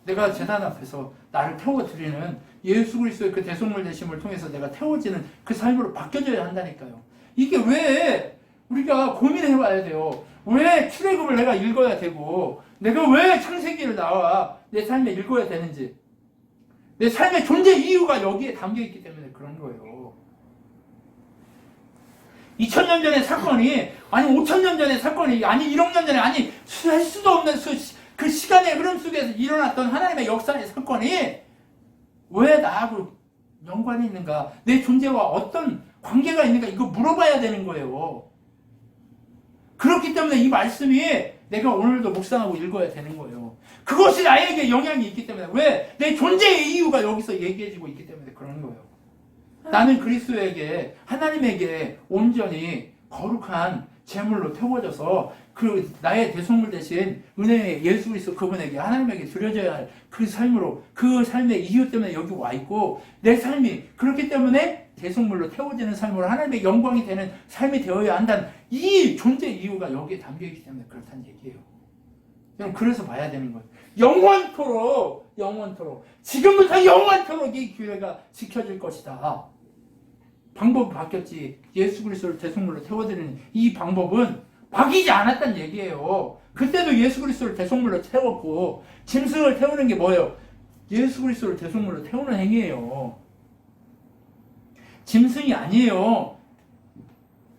Speaker 1: 내가 제단 앞에서 나를 태워드리는 예수 그리스도의 그 대속물 되심을 통해서 내가 태워지는 그 삶으로 바뀌어져야 한다니까요. 이게 왜 우리가 고민해봐야 돼요. 왜 출애굽을 내가 읽어야 되고 내가 왜 창세기를 나와 내 삶에 읽어야 되는지 내 삶의 존재 이유가 여기에 담겨있기 때문에 그런 거예요. 2000년 전의 사건이 아니 5000년 전의 사건이 아니 1억 년 전에 아니 할 수도 없는 그 시간의 흐름 속에서 일어났던 하나님의 역사의 사건이 왜 나하고 연관이 있는가 내 존재와 어떤 관계가 있는가 이거 물어봐야 되는 거예요. 그렇기 때문에 이 말씀이 내가 오늘도 묵상하고 읽어야 되는 거예요. 그것이 나에게 영향이 있기 때문에 왜? 내 존재의 이유가 여기서 얘기해지고 있기 때문에 그런 거예요. 나는 그리스도에게 하나님에게 온전히 거룩한 제물로 태워져서 그 나의 대속물 대신 은혜의 예수 그리스도 그분에게 하나님에게 드려져야 할 그 삶으로 그 삶의 이유 때문에 여기 와 있고 내 삶이 그렇기 때문에 대속물로 태워지는 삶으로 하나님의 영광이 되는 삶이 되어야 한다는 이 존재 이유가 여기에 담겨있기 때문에 그렇다는 얘기예요. 여러분 그래서 봐야 되는 거예요. 영원토록 지금부터 영원토록 이 교회가 지켜질 것이다. 방법이 바뀌었지. 예수 그리스도를 대속물로 태워드리는 이 방법은 바뀌지 않았다는 얘기예요. 그때도 예수 그리스도를 대속물로 태웠고 짐승을 태우는 게 뭐예요? 예수 그리스도를 대속물로 태우는 행위예요. 짐승이 아니에요.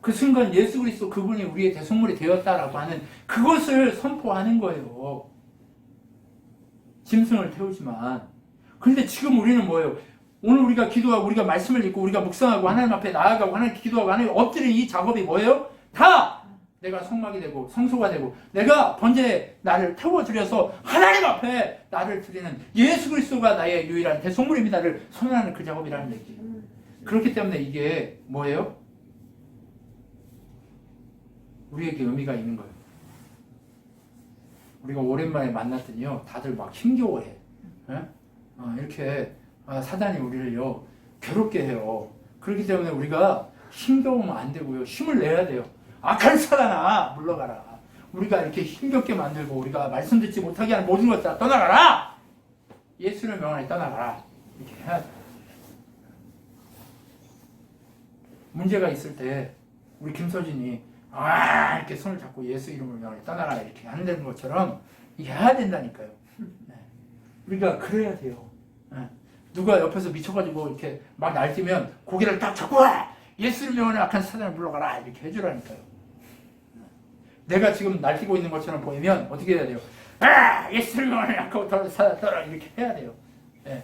Speaker 1: 그 순간 예수 그리스도 그분이 우리의 대속물이 되었다라고 하는 그것을 선포하는 거예요. 짐승을 태우지만. 그런데 지금 우리는 뭐예요? 오늘 우리가 기도하고 우리가 말씀을 읽고 우리가 묵상하고 하나님 앞에 나아가고 하나님 기도하고 하나님 엎드리는 이 작업이 뭐예요? 다 내가 성막이 되고 성소가 되고 내가 번제에 나를 태워드려서 하나님 앞에 나를 드리는 예수 그리스도가 나의 유일한 대속물입니다를 선언하는 그 작업이라는 얘기예요. 그렇기 때문에 이게 뭐예요? 우리에게 의미가 있는 거예요. 우리가 오랜만에 만났더니요 다들 막 힘겨워해. 이렇게 사단이 우리를요 괴롭게 해요. 그렇기 때문에 우리가 힘겨우면 안 되고요 힘을 내야 돼요. 악한 사단아 물러가라. 우리가 이렇게 힘겹게 만들고 우리가 말씀 듣지 못하게 하는 모든 것들 다 떠나가라. 예수를 명하니 떠나가라. 이렇게 해야 돼. 문제가 있을 때 우리 김서진이 이렇게 손을 잡고 예수 이름을 명하여 떠나라 이렇게 하는 것처럼 이게 해야 된다니까요. 네. 우리가 그래야 돼요. 네. 누가 옆에서 미쳐가지고 이렇게 막 날뛰면 고개를 딱 잡고 예수를 명하여 악한 사단을 물러가라 이렇게 해주라니까요. 네. 내가 지금 날뛰고 있는 것처럼 보이면 어떻게 해야 돼요? 예수를 명하여 악한 사단을 떠나 이렇게 해야 돼요. 네.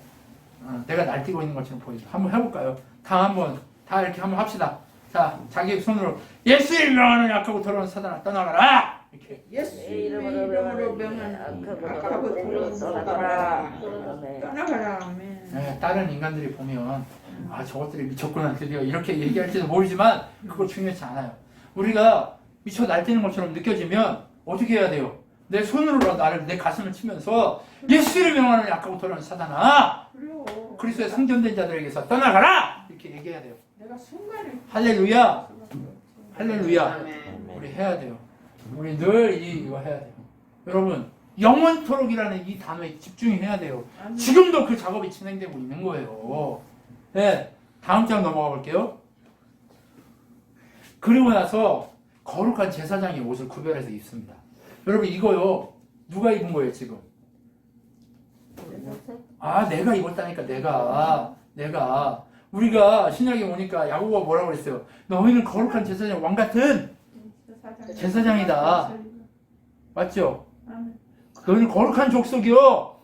Speaker 1: 내가 날뛰고 있는 것처럼 보이죠. 한번 해볼까요? 다 이렇게 한번 합시다. 자, 자기 손으로 예수의 명하는 약하고 더러운 사단아 떠나가라. 이렇게.
Speaker 2: 예수 이름으로 명하는 악하고 더러운 사단아 떠나가라. 아멘.
Speaker 1: 네, 다른 인간들이 보면 저것들이 미쳤구나 드디어 이렇게 얘기할지도 모르지만 그거 중요치 않아요. 우리가 미쳐 날뛰는 것처럼 느껴지면 어떻게 해야 돼요? 내 손으로 내 가슴을 치면서 예수를 명하는 약하고 더러운 사단아 그리스도의 성전된 자들에게서 떠나가라 이렇게 얘기해야 돼요.
Speaker 2: 내가 순간에
Speaker 1: 할렐루야. 할렐루야.
Speaker 2: 아멘.
Speaker 1: 우리 해야 돼요. 우리 늘 이거 해야 돼요. 여러분 영원토록이라는 이 단어에 집중해야 돼요.
Speaker 3: 아멘.
Speaker 1: 지금도 그 작업이 진행되고 있는 거예요. 네, 다음 장 넘어가 볼게요. 그리고 나서 거룩한 제사장의 옷을 구별해서 입습니다. 여러분 이거요 누가 입은 거예요 지금? 내가 입었다니까. 내가 우리가 신약에 오니까 야고보가 뭐라고 그랬어요? 너희는 거룩한 제사장 왕 같은 제사장이다. 맞죠?
Speaker 3: 아멘.
Speaker 1: 너희는 거룩한 족속이요.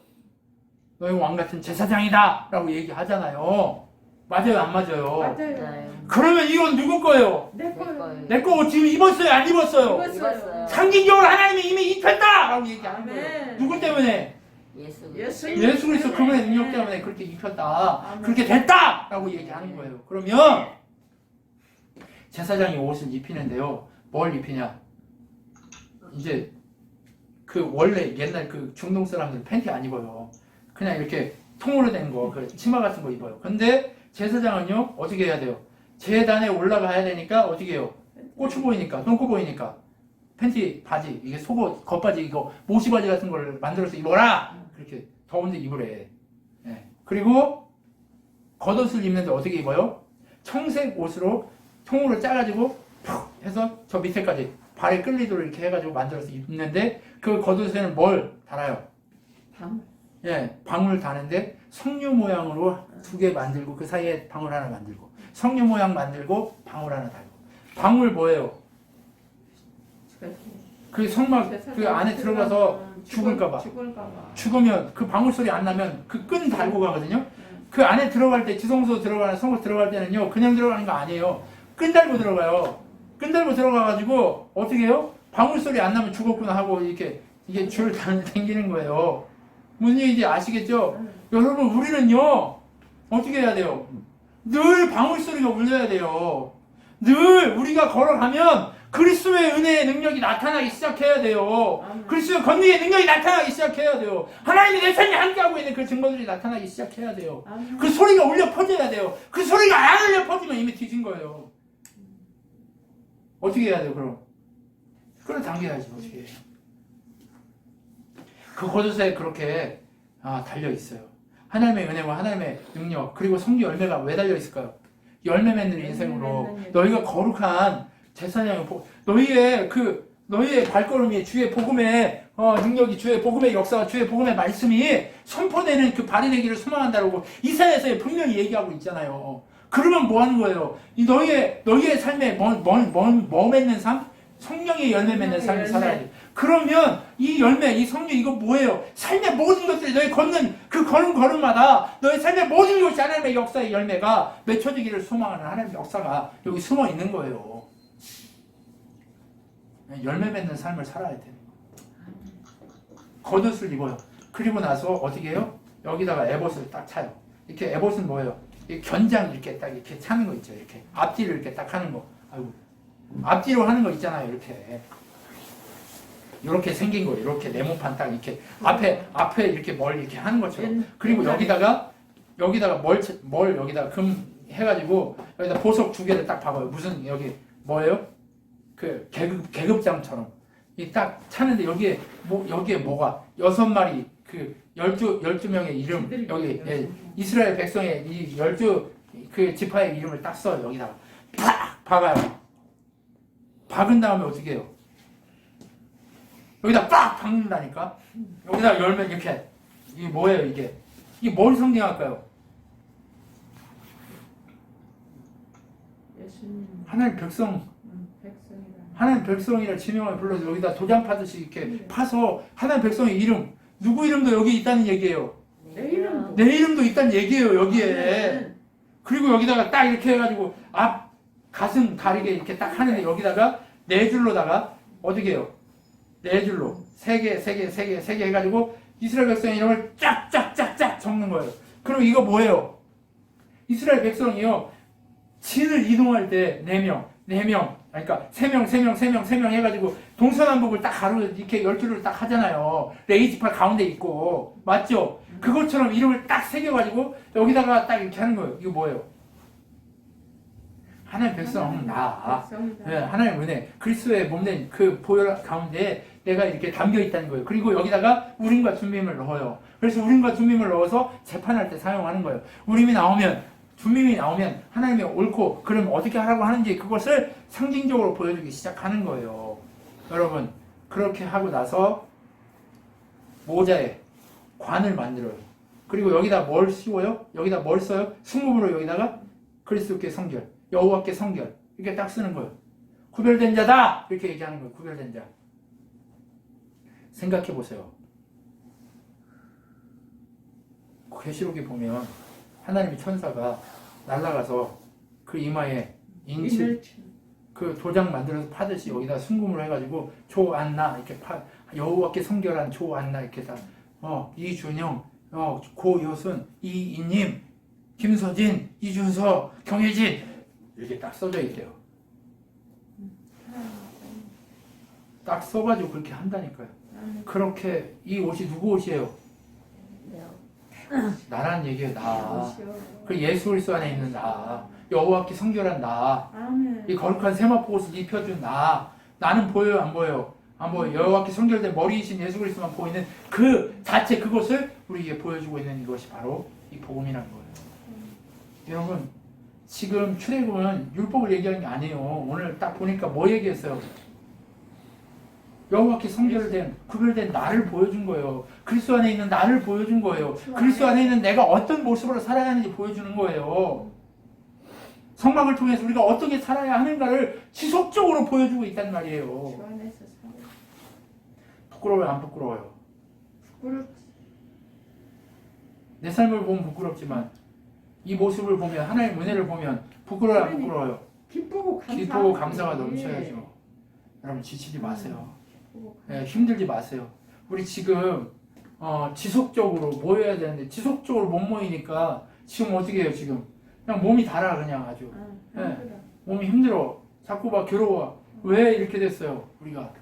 Speaker 1: 너희 왕 같은 제사장이다 라고 얘기하잖아요. 맞아요 안 맞아요?
Speaker 3: 맞아요.
Speaker 1: 그러면 이건 누구 거예요?
Speaker 3: 내 거요.
Speaker 1: 내 거 지금 입었어요 안 입었어요?
Speaker 3: 입었어요.
Speaker 1: 상징적으로 하나님이 이미 입혔다 라고 얘기하는
Speaker 3: 아멘.
Speaker 1: 거예요. 누구 때문에?
Speaker 2: 예수
Speaker 1: 예수 그리스도 그분의 능력 때문에 그렇게 입혔다.
Speaker 3: 아멘.
Speaker 1: 그렇게 됐다 라고 얘기하는 거예요. 그러면 제사장이 옷을 입히는데요. 뭘 입히냐? 이제 그 원래 옛날 그 중동 사람들 팬티 안 입어요. 그냥 이렇게 통으로 된 거, 그 치마 같은 거 입어요. 근데 제사장은요 어떻게 해야 돼요? 제단에 올라가야 되니까 어떻게 해요? 고추 보이니까, 똥꼬 보이니까 팬티 바지, 이게 속옷, 겉바지 이거 모시바지 같은 걸 만들어서 입어라. 그렇게 더운데 입으래. 네. 그리고 겉옷을 입는데 어떻게 입어요? 청색 옷으로 통으로 짜가지고 푹 해서 저 밑에까지 발에 끌리도록 이렇게 해가지고 만들어서 입는데 그 겉옷에는 뭘 달아요? 방울 다는데 석류 모양으로 2개 만들고 그 사이에 방울 하나 만들고 석류 모양 만들고 방울 하나 달고. 방울 뭐예요? 그 성막 그 안에 들어가서 죽을까봐. 죽으면 그 방울 소리 안 나면 그 끈 달고 가거든요. 그 안에 들어갈 때 지성소 들어가는 성막 들어갈 때는요 그냥 들어가는 거 아니에요. 끈 달고 들어가요. 끈 달고 들어가가지고 어떻게 해요? 방울 소리 안 나면 죽었구나 하고 이렇게 이게 줄 당기는 거예요. 무슨 얘기인지 아시겠죠? 여러분 우리는요 어떻게 해야 돼요? 늘 방울 소리가 울려야 돼요. 늘 우리가 걸어가면 그리스도의 은혜의 능력이 나타나기 시작해야 돼요. 그리스도의 권위의 능력이 나타나기 시작해야 돼요. 하나님이 내 삶에 함께하고 있는 그 증거들이 나타나기 시작해야 돼요. 그 소리가 울려 퍼져야 돼요. 그 소리가 안 울려 퍼지면 이미 뒤진 거예요. 어떻게 해야 돼요 그럼? 끌어당겨야지. 어떻게 해요? 그 겉옷에 그렇게 달려 있어요. 하나님의 은혜와 하나님의 능력 그리고 성령 열매가 왜 달려 있을까요? 열매 맺는 인생으로 너희가 거룩한 제사장을 너희의 발걸음이 주의 복음의 능력이 주의 복음의 역사가 주의 복음의 말씀이 선포되는 그 발휘되기를 소망한다고 이사야서에 분명히 얘기하고 있잖아요. 그러면 뭐 하는 거예요? 너희의 삶에 뭐 맺는 삶? 성령의 열매 맺는 삶을 살아야 돼. 그러면 이 열매, 이 성령 이거 뭐예요? 삶의 모든 것들이 너희 걷는 그 걸음마다 너희 삶의 모든 것이 하나님의 역사의 열매가 맺혀지기를 소망하는 하나님의 역사가 여기 숨어 있는 거예요. 열매 맺는 삶을 살아야 돼요. 겉옷을 입어요. 그리고 나서 어떻게 해요? 여기다가 에봇을 딱 차요. 이렇게 에봇은 뭐예요? 견장 이렇게 딱 이렇게 차는 거 있죠. 이렇게 앞뒤를 이렇게 딱 하는 거. 아이고. 앞뒤로 하는 거 있잖아요. 이렇게 생긴 거. 이렇게 네모판 딱 이렇게 앞에 이렇게 뭘 이렇게 하는 것처럼. 그리고 여기다가 뭘 여기다가 금 해가지고 여기다 보석 2개를 딱 박아요. 무슨 여기 뭐예요? 그 계급장처럼 이 딱 차는데 여기에 뭐가 6마리 그 12명의 이름 여기 이스라엘 백성의 이 12 그 지파의 이름을 딱 써요. 여기다가 팍 박아요. 박은 다음에 어떻게 해요? 여기다 빡 박는다니까. 여기다 열면 이렇게. 이게 뭐예요 이게? 이게 뭘 상징할까요?
Speaker 3: 예수님
Speaker 1: 하나님 백성,
Speaker 3: 백성이라.
Speaker 1: 하나님 백성이라 지명을 불러서 여기다 도장 파듯이 이렇게 파서 하나님 백성의 이름, 누구 이름도 여기 있다는 얘기예요.
Speaker 3: 내 이름도.
Speaker 1: 내 이름도 있다는 얘기예요 여기에. 그리고 여기다가 딱 이렇게 해가지고 앞 가슴 가리게 이렇게 딱 하는데 여기다가 네 줄로다가 어떻게 해요? 네 줄로 세 개 해가지고 이스라엘 백성의 이름을 쫙쫙쫙쫙 적는 거예요. 그럼 이거 뭐예요? 이스라엘 백성이요 진을 이동할 때 4명 그러니까 3명 해가지고 동서남북을 딱 가로 이렇게 12줄을 딱 하잖아요. 레이지팔 가운데 있고 맞죠? 그것처럼 이름을 딱 새겨가지고 여기다가 딱 이렇게 하는 거예요. 이거 뭐예요? 하나님 백성 나 네, 하나님 은혜 그리스도의 몸된 그 보혈 가운데 내가 이렇게 담겨 있다는 거예요. 그리고 여기다가 우림과 둠밈을 넣어요. 그래서 우림과 둠밈을 넣어서 재판할 때 사용하는 거예요. 우림이 나오면 둠밈이 나오면 하나님이 옳고 그럼 어떻게 하라고 하는지 그것을 상징적으로 보여주기 시작하는 거예요. 여러분 그렇게 하고 나서 모자에 관을 만들어요. 그리고 여기다 뭘 씌워요? 여기다 뭘 써요? 순금으로 여기다가 그리스도께 성결, 여호와께 성결 이렇게 딱 쓰는 거예요. 구별된 자다 이렇게 얘기하는 거예요. 구별된 자. 생각해 보세요. 계시록에 보면 하나님의 천사가 날아가서 그 이마에 인칠 그 도장 만들어서 파듯이 여기다 순금으로 해가지고 조안나 이렇게 여호와께 성결한 조안나 이렇게 다 이준영 고효순 이인님 김서진 이준서 경혜진 이렇게 딱 써져 있대요. 딱 써가지고 그렇게 한다니까요. 그렇게 이 옷이 누구 옷이에요? 나란 얘기예요. 나. 그 예수 그리스도 안에 있는 나. 여호와께 성결한 나. 이 거룩한 세마포 옷을 입혀준 나. 나는 보여요? 안 보여요? 안 보여요. 여호와께 성결된 머리이신 예수 그리스도만 보이는 그 자체 그것을 우리에게 보여주고 있는 이것이 바로 이 복음이라는 거예요. 여러분 지금 출애굽은 율법을 얘기하는 게 아니에요. 오늘 딱 보니까 뭐 얘기했어요? 여호와께 성결된 구별된 나를 보여준 거예요. 그리스도 안에 있는 나를 보여준 거예요. 그리스도 안에 있는 내가 어떤 모습으로 살아야 하는지 보여주는 거예요. 성막을 통해서 우리가 어떻게 살아야 하는가를 지속적으로 보여주고 있단 말이에요. 부끄러워요? 안 부끄러워요? 내 삶을 보면 부끄럽지만 이 모습을 보면 하나님의 은혜를 보면 부끄러워요? 안 부끄러워요? 기쁘고 감사가 넘쳐야죠. 여러분 지치지 마세요. 네, 힘들지 마세요. 우리 지금 지속적으로 모여야 되는데 지속적으로 못 모이니까 지금 어떻게 해요? 지금 그냥 몸이 달아 그냥 아주 네, 몸이 힘들어. 자꾸 막 괴로워. 왜 이렇게 됐어요? 우리가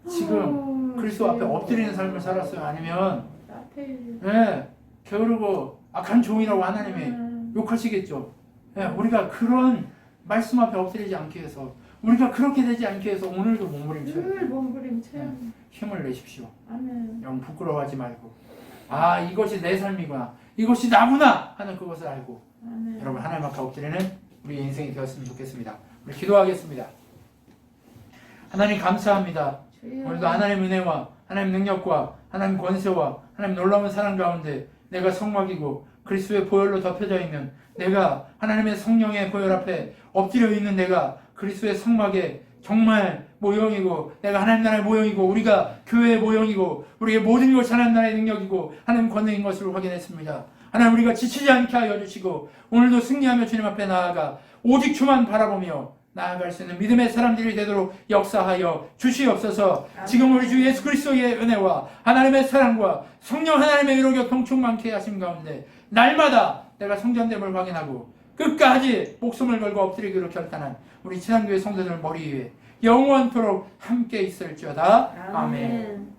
Speaker 1: 지금 그리스도 앞에 엎드리는 삶을 살았어요? 아니면 네, 게으르고 악한 종이라고 하나님이 욕하시겠죠? 네, 우리가 그런 말씀 앞에 엎드리지 않기 위해서 우리가 그렇게 되지 않기 위해서 오늘도 몸부림쳐요. 힘을 내십시오.
Speaker 3: 아멘.
Speaker 1: 여러분 부끄러워하지 말고 이것이 내 삶이구나 이것이 나구나 하는 그것을 알고
Speaker 3: 아멘.
Speaker 1: 여러분 하나님 앞에 엎드리는 우리 인생이 되었으면 좋겠습니다. 우리 기도하겠습니다. 하나님 감사합니다. 오늘도 하나님 은혜와 하나님 능력과 하나님 권세와 하나님 놀라운 사랑 가운데 내가 성막이고 그리스도의 보혈로 덮여져 있는 내가 하나님의 성령의 보혈 앞에 엎드려 있는 내가 그리스도의 성막에 정말 모형이고 내가 하나님 나라의 모형이고 우리가 교회의 모형이고 우리의 모든 것이 하나님 나라의 능력이고 하나님 권능인 것을 확인했습니다. 하나님 우리가 지치지 않게 하여 주시고 오늘도 승리하며 주님 앞에 나아가 오직 주만 바라보며 나아갈 수 있는 믿음의 사람들이 되도록 역사하여 주시옵소서. 지금 우리 주 예수 그리스도의 은혜와 하나님의 사랑과 성령 하나님의 위로 교통 충만케 하심 가운데 날마다 내가 성전됨을 확인하고 끝까지 목숨을 걸고 엎드리기로 결단한 우리 친한교회 성도들 머리 위에 영원토록 함께 있을지어다. 아멘.